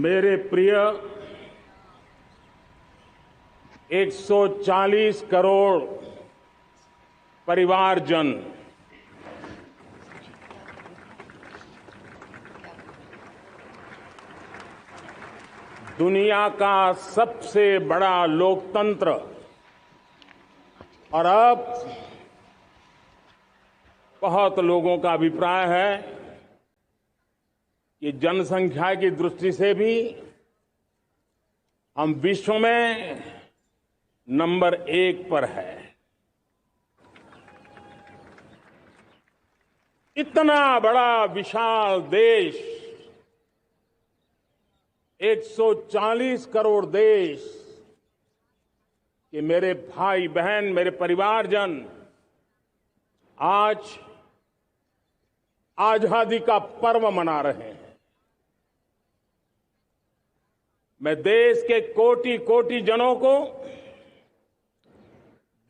मेरे प्रिय 140 करोड़ परिवारजन, दुनिया का सबसे बड़ा लोकतंत्र और अब बहुत लोगों का अभिप्राय है कि जनसंख्या की दृष्टि से भी हम विश्व में नंबर 1 पर है। इतना बड़ा विशाल देश, 140 करोड़ देश कि मेरे भाई बहन, मेरे परिवारजन आज आजादी का पर्व मना रहे हैं। मैं देश के कोटि कोटि जनों को,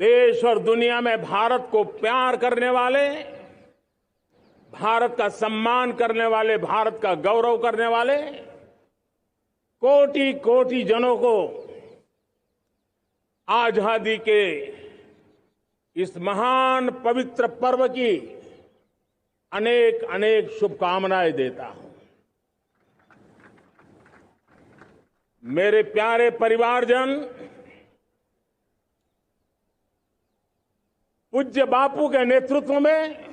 देश और दुनिया में भारत को प्यार करने वाले, भारत का सम्मान करने वाले, भारत का गौरव करने वाले कोटि कोटि जनों को आजादी के इस महान पवित्र पर्व की अनेक अनेक शुभकामनाएं देता हूं। मेरे प्यारे परिवारजन, पूज्य बापू के नेतृत्व में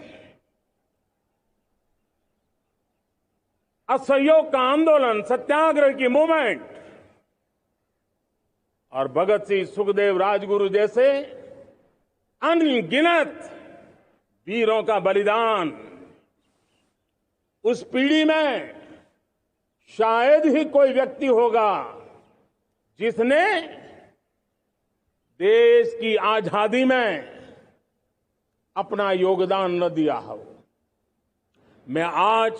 असहयोग का आंदोलन, सत्याग्रह की मूवमेंट और भगत सिंह, सुखदेव, राजगुरु जैसे अनगिनत वीरों का बलिदान, उस पीढ़ी में शायद ही कोई व्यक्ति होगा जिसने देश की आजादी में अपना योगदान न दिया हो। मैं आज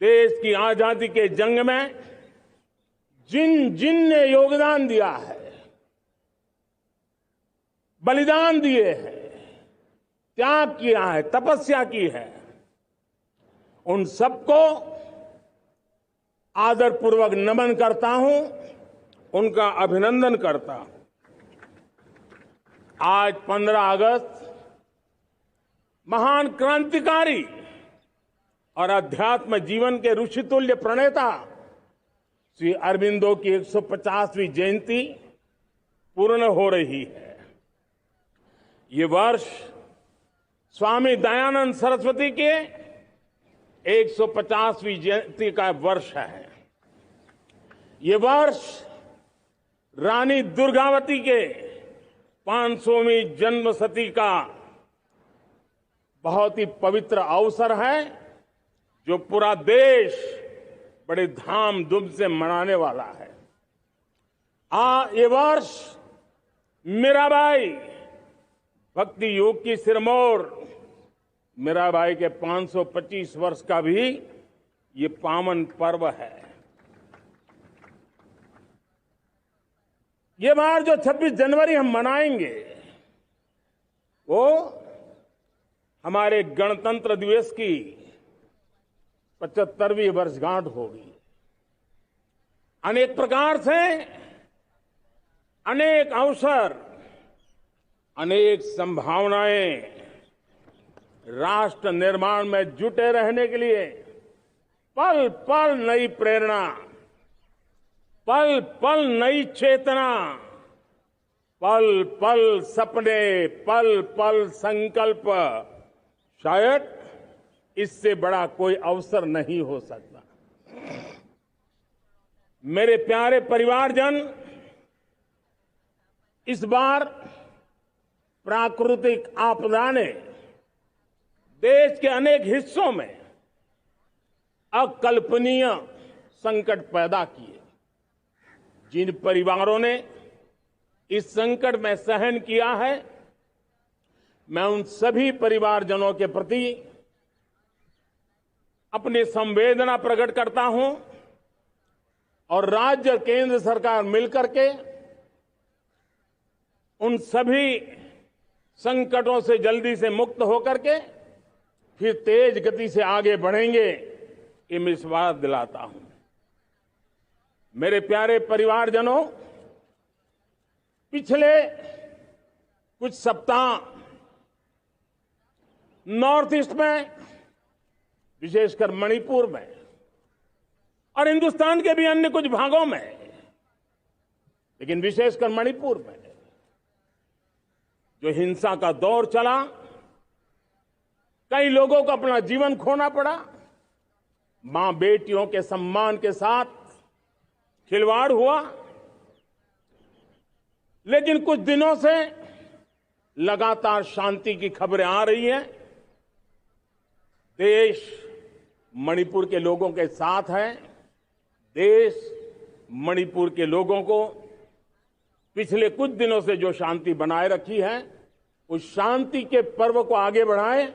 देश की आजादी के जंग में जिन जिन ने योगदान दिया है, बलिदान दिए हैं, त्याग किया है, तपस्या की है, उन सबको आदरपूर्वक नमन करता हूं, उनका अभिनंदन करता हूं। आज 15 अगस्त महान क्रांतिकारी और अध्यात्म जीवन के ऋषितुल्य प्रणेता श्री अरबिंदो की 150वीं जयंती पूर्ण हो रही है। ये वर्ष स्वामी दयानंद सरस्वती के 150वीं जयंती का वर्ष है। ये वर्ष रानी दुर्गावती के 500वीं जन्मशती का बहुत ही पवित्र अवसर है, जो पूरा देश बड़े धामधूम से मनाने वाला है। ये वर्ष मीराबाई, भक्ति योग की सिरमौर मीराबाई के 525 वर्ष का भी ये पावन पर्व है। ये बार जो 26 जनवरी हम मनाएंगे, वो हमारे गणतंत्र दिवस की 75वीं वर्षगांठ होगी। अनेक प्रकार से अनेक अवसर, अनेक संभावनाएं राष्ट्र निर्माण में जुटे रहने के लिए पल पल नई प्रेरणा, पल पल नई चेतना, पल पल सपने, पल पल संकल्प, शायद इससे बड़ा कोई अवसर नहीं हो सकता। मेरे प्यारे परिवारजन, इस बार प्राकृतिक आपदा ने देश के अनेक हिस्सों में अकल्पनीय संकट पैदा किए। जिन परिवारों ने इस संकट में सहन किया है, मैं उन सभी परिवारजनों के प्रति अपनी संवेदना प्रकट करता हूं और राज्य और केंद्र सरकार मिलकर के उन सभी संकटों से जल्दी से मुक्त होकर के फिर तेज गति से आगे बढ़ेंगे, ये मैं विश्वास दिलाता हूं। मेरे प्यारे परिवारजनों, पिछले कुछ सप्ताह नॉर्थ ईस्ट में, विशेषकर मणिपुर में और हिंदुस्तान के भी अन्य कुछ भागों में, लेकिन विशेषकर मणिपुर में जो हिंसा का दौर चला, कई लोगों को अपना जीवन खोना पड़ा, मां बेटियों के सम्मान के साथ खिलवाड़ हुआ। लेकिन कुछ दिनों से लगातार शांति की खबरें आ रही हैं। देश मणिपुर के लोगों के साथ है। देश मणिपुर के लोगों को पिछले कुछ दिनों से जो शांति बनाए रखी है, उस शांति के पर्व को आगे बढ़ाएं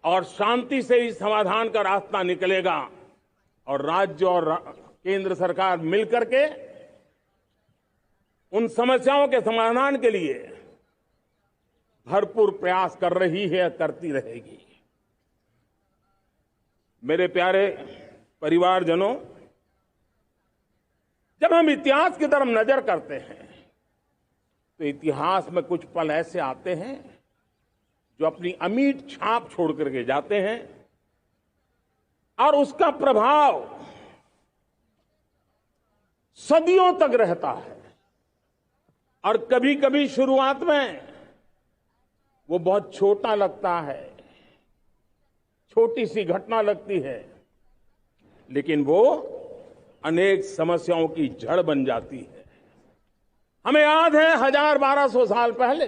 और शांति से ही समाधान का रास्ता निकलेगा। और राज्य और केंद्र सरकार मिलकर के उन समस्याओं के समाधान के लिए भरपूर प्रयास कर रही है, करती रहेगी। मेरे प्यारे परिवारजनों, जब हम इतिहास की तरफ नजर करते हैं तो इतिहास में कुछ पल ऐसे आते हैं जो अपनी अमिट छाप छोड़ करके जाते हैं और उसका प्रभाव सदियों तक रहता है। और कभी कभी शुरुआत में वो बहुत छोटा लगता है, छोटी सी घटना लगती है, लेकिन वो अनेक समस्याओं की जड़ बन जाती है। हमें याद है 1000-1200 साल पहले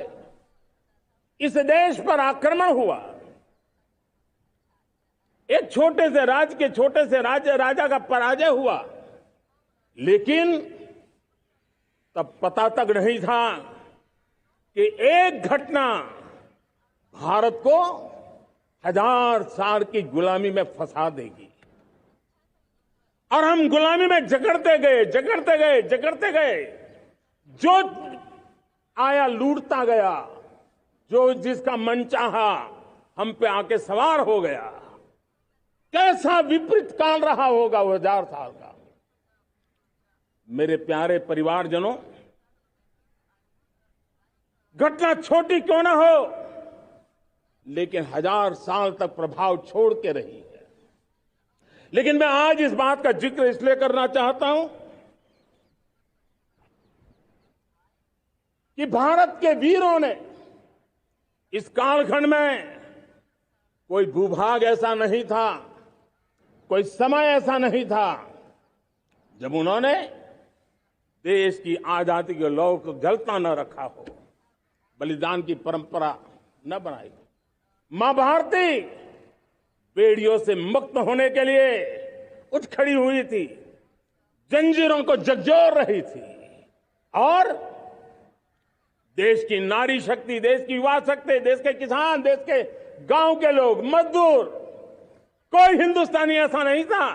इस देश पर आक्रमण हुआ। एक छोटे से राज्य के छोटे से राजा का पराजय हुआ, लेकिन तब पता तक नहीं था कि एक घटना भारत को 1000 साल की गुलामी में फंसा देगी। और हम गुलामी में जकड़ते गए, जो आया लूटता गया, जो जिसका मन चाहा हम पे आके सवार हो गया। कैसा विपरीत काल रहा होगा वो 1000 साल का। मेरे प्यारे परिवारजनों, घटना छोटी क्यों ना हो, लेकिन 1000 साल तक प्रभाव छोड़ के रही है। लेकिन मैं आज इस बात का जिक्र इसलिए करना चाहता हूं कि भारत के वीरों ने इस कालखंड में कोई भूभाग ऐसा नहीं था, कोई समय ऐसा नहीं था जब उन्होंने देश की आजादी के लौ को जलता न रखा हो, बलिदान की परंपरा न बनाई। मां भारती बेड़ियों से मुक्त होने के लिए उठ खड़ी हुई थी, जंजीरों को झकझोर रही थी। और देश की नारी शक्ति, देश की युवा शक्ति, देश के किसान, देश के गांव के लोग, मजदूर, कोई हिंदुस्तानी ऐसा नहीं था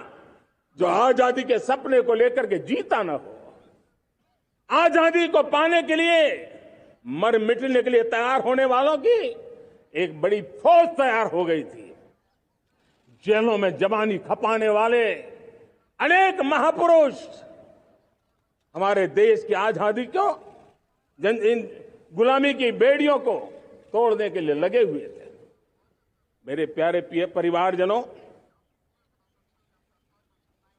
जो आजादी के सपने को लेकर के जीता न हो। आजादी को पाने के लिए मर मिटने के लिए तैयार होने वालों की एक बड़ी फौज तैयार हो गई थी। जेलों में जवानी खपाने वाले अनेक महापुरुष हमारे देश की आजादी को, इन गुलामी की बेड़ियों को तोड़ने के लिए लगे हुए थे। मेरे प्यारे परिवारजनों,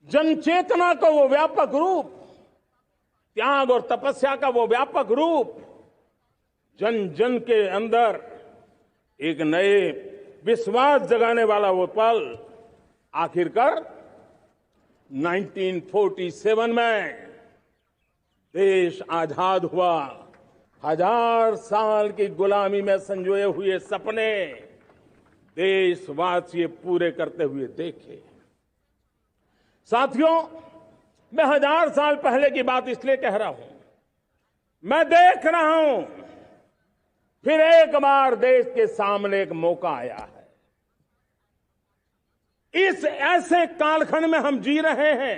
जन चेतना का वो व्यापक रूप, त्याग और तपस्या का वो व्यापक रूप, जन जन के अंदर एक नए विश्वास जगाने वाला वो पल, आखिरकार 1947 में देश आजाद हुआ। 1000 साल की गुलामी में संजोए हुए सपने देशवासी पूरे करते हुए देखे। साथियों, मैं 1000 साल पहले की बात इसलिए कह रहा हूं, मैं देख रहा हूं फिर एक बार देश के सामने एक मौका आया है। इस ऐसे कालखंड में हम जी रहे हैं,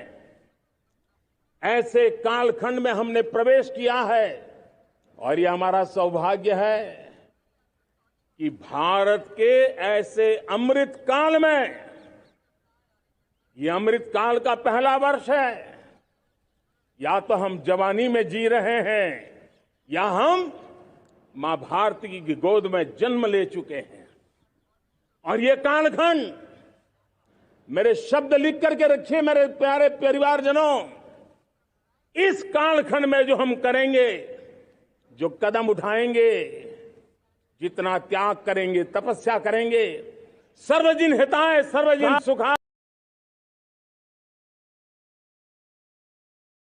ऐसे कालखंड में हमने प्रवेश किया है और यह हमारा सौभाग्य है कि भारत के ऐसे अमृत काल में, यह अमृत काल का पहला वर्ष है, या तो हम जवानी में जी रहे हैं या हम मां भारती की गोद में जन्म ले चुके हैं। और ये कालखंड, मेरे शब्द लिख करके रखिए मेरे प्यारे परिवारजनों, इस कालखंड में जो हम करेंगे, जो कदम उठाएंगे, जितना त्याग करेंगे, तपस्या करेंगे, सर्वजन हिताय सर्वजन सुखाय